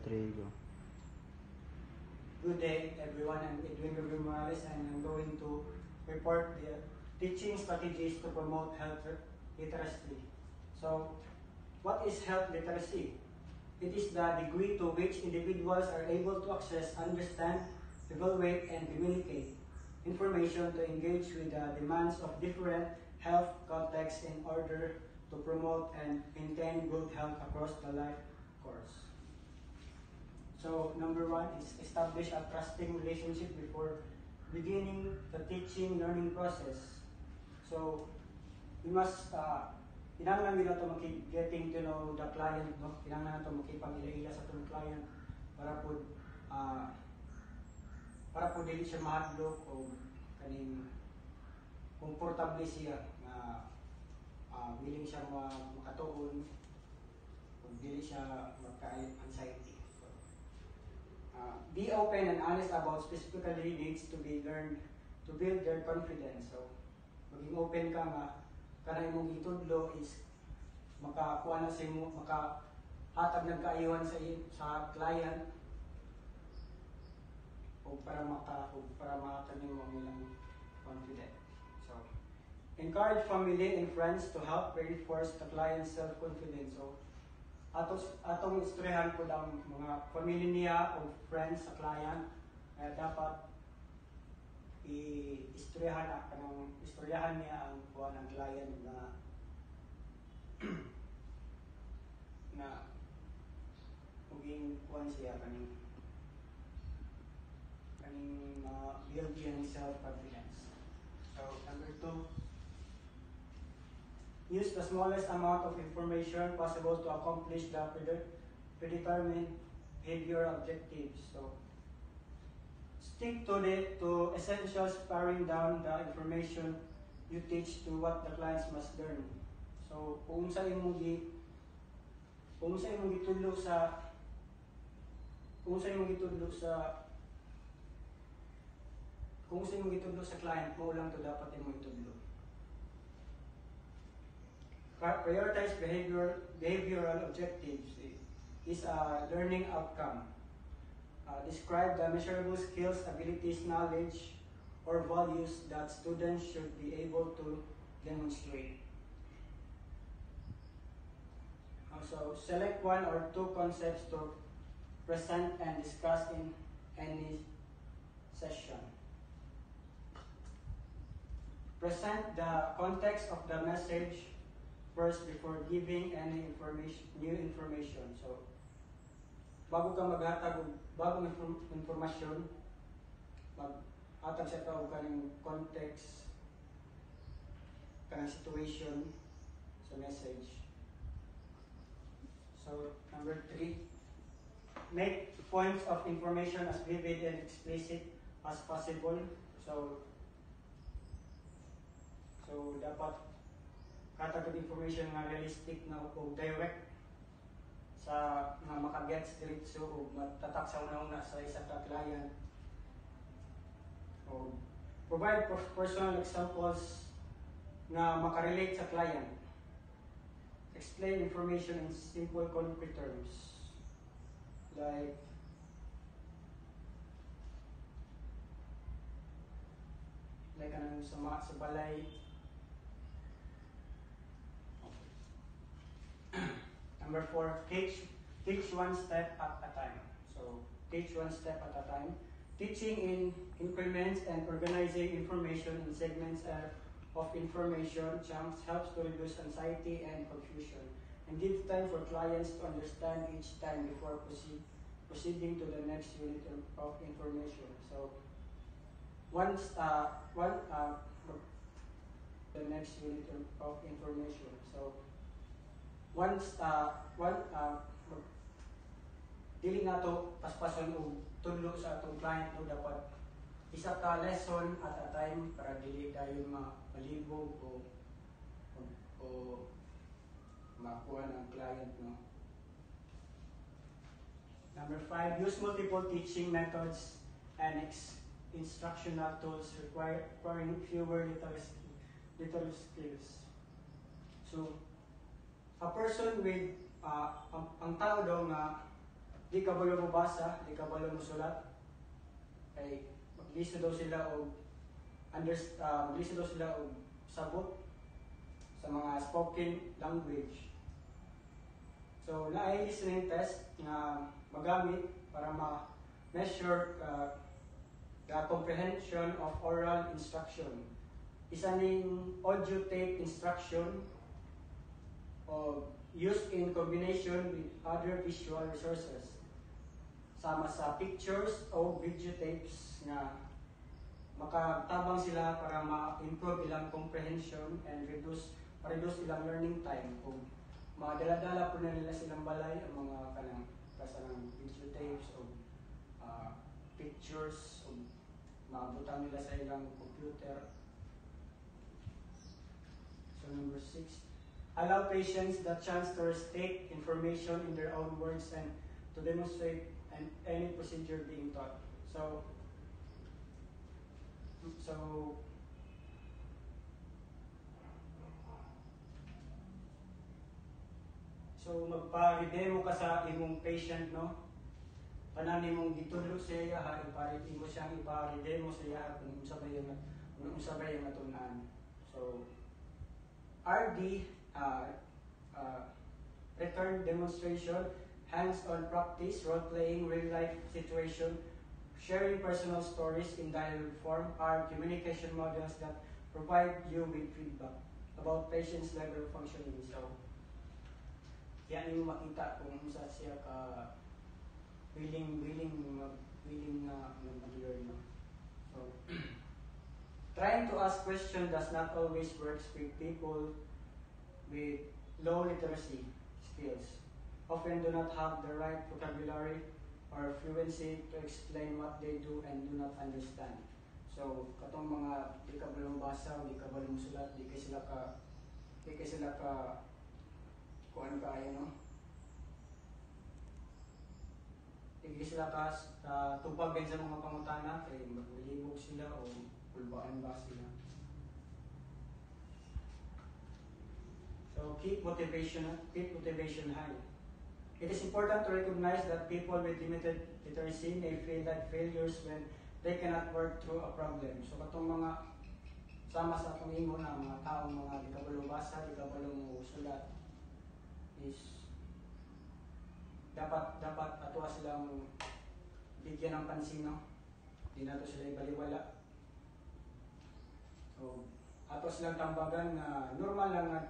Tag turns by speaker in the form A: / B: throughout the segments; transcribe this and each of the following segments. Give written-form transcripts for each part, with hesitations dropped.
A: 3, go.
B: Good day, everyone. I'm Edwin Gabriel Morales, and I'm going to report the teaching strategies to promote health literacy. So, what is health literacy? It is the degree to which individuals are able to access, understand, evaluate, and communicate information to engage with the demands of different health contexts in order to promote and maintain good health across the life course. So, number 1 is establish a trusting relationship before beginning the teaching learning process. So, we must kinahanglan nila to getting to know the client, no? Kinahanglan nato makipag-ila-ila sa itong client para po dili siya mahadlok o kaning komportable siya na willing siya makatuon o dili siya magka-anxiety. So, be open and honest about specifically needs to be learned to build their confidence. So, maging open ka nga kanang imong gitudlo is makakuha na sa imo, makahatag ng kaayuhan sa client o para mahatag nimo ang ilang confident. So, encourage family and friends to help reinforce the client's self-confidence. So, atong istoryahan po ang mga family niya o friends sa client na dapat istoryahan niya ang kuha ng client na maging kuhan siya kaning build yung self-confidence. So, number 2, use the smallest amount of information possible to accomplish the predetermined behavioral objectives. So, stick to essentials, paring down the information you teach to what the clients must learn. So, kung sa imong gitudlo sa client mo lang to dapat imong itudlo. Prioritize behavioral objectives is a learning outcome. Describe the measurable skills, abilities, knowledge, or values that students should be able to demonstrate. So, select 1 or 2 concepts to present and discuss in any session. Present the context of the message first before giving any new information. So, bago ka maghatag og bagong informasyon, maghatag sa tao kaning context, kanang situation sa message. So, number 3, make points of information as vivid and explicit as possible. So dapat hatag og information nga realistic na o direct sa nga makagets diretso o matatak sa una-una sa isa ka client. O provide personal examples na makarelate sa client. Explain information in simple, concrete terms. Like anong sa balay. Number 4, teach one step at a time. So, teach one step at a time. Teaching in increments and organizing information in segments of information chunks helps to reduce anxiety and confusion and give time for clients to understand each time before proceeding to the next unit of information. So, the next unit of information. So, dili nato paspason og tudlo sa atong client, no, dapat isa ka lesson at a time para dili dayon malibog o makuha ng client, no. Number 5, use multiple teaching methods and instructional tools requiring fewer little skills. So, a person with ang tao daw nga di kabalo mo basa, di kabalo mo sulat, kay maglisto daw sila o maglisto daw sila og sabot sa mga spoken language. So, naay listening test nga magamit para ma-measure the comprehension of oral instruction. Isa ning audio tape instruction o used in combination with other visual resources. Sama sa pictures o video tapes nga makatabang sila para ma-improve ilang comprehension and reduce ilang learning time. Kung madala-dala po na nila silang balay ang mga kanang kasanang video tapes o pictures o maabutan nila sa ilang computer. So number 6, allow patients the chance to restate information in their own words and to demonstrate any procedure being taught. So magpa-demo ka sa imong patient, no? Tanan nimong gitudlo siya ha, iparit mo siyang ipa-demo siya kung unsa ba yung natunan. So RD, return demonstration, hands-on practice, role-playing, real-life situation, sharing personal stories in dialogue form are communication models that provide you with feedback about patient's level of functioning. So, yan yung makita kung unsa siya ka willing na mag-learn. So, trying to ask questions does not always work with people with low literacy skills. Often do not have the right vocabulary or fluency to explain what they do and do not understand. So, katong mga di ka balong basa, di ka balong sulat, di ka sila ka kuan kaayo, no? Di sila ka tupag sa mga pangutana kay maglibog sila o pulbaan ba sila. So keep motivation high. It is important to recognize that people with limited literacy may feel like failures when they cannot work through a problem. So katong mga sama sa atong imo na mga taong mga di kabalo basa, di kabalo mo sulat is dapat ato silang bigyan ng pansin, no? Di nato sila ibaliwala. So ato silang tambagan na normal lang na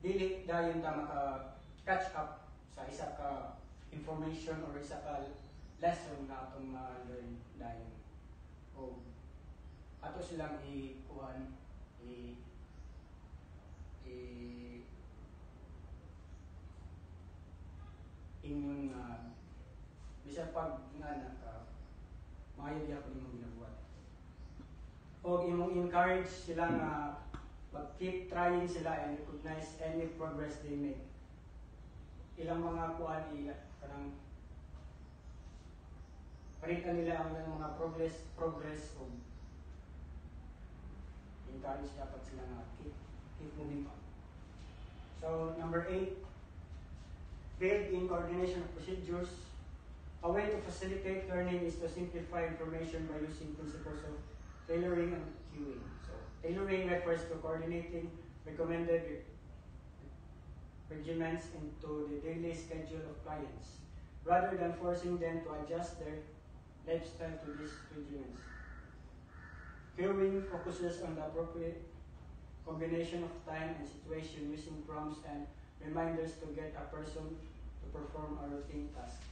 B: dili dayon ta maka-catch up sa isa ka information or isa ka lesson na atong ma-learn dayon. O ato silang ikuan inyong bisag pag nga maayo diha ko nimong ginabuhat. O imong encourage sila nga mag-keep trying sila and recognize any progress they make. Ilang mga kuan kanang palitan nila ang ilang mga progress o encourage dapat sila nga keep moving on. So number 8, build in coordination of procedures. A way to facilitate learning is to simplify information by using principles of tailoring and queuing. So tailoring refers to coordinating recommended regimens into the daily schedule of clients, rather than forcing them to adjust their lifestyle to these regimens. Queuing focuses on the appropriate combination of time and situation, using prompts and reminders to get a person to perform a routine task.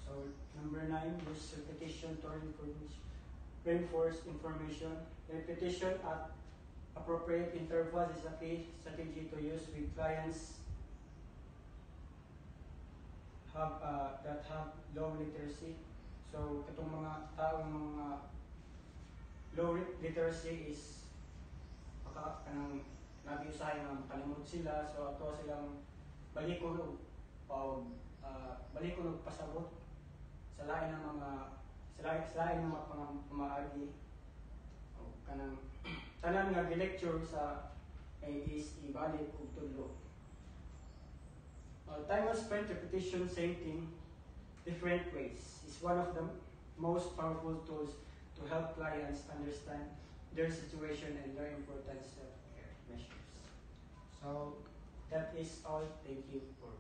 B: So number 9, use repetition to reinforce information. Repetition at appropriate intervals is a key strategy to use with clients that have low literacy. So katong mga taong mga low literacy is kanang nagiusahay nga makalimot sila, so ato silang balikon og pasabot sa lain ng mga pamaagi o kanang tanan nga gi-lecture sa is ibalik og tudlo. Time well spent repetition, same thing, different ways, is one of the most powerful tools to help clients understand their situation and their importance of care measures. So that is all. Thank you for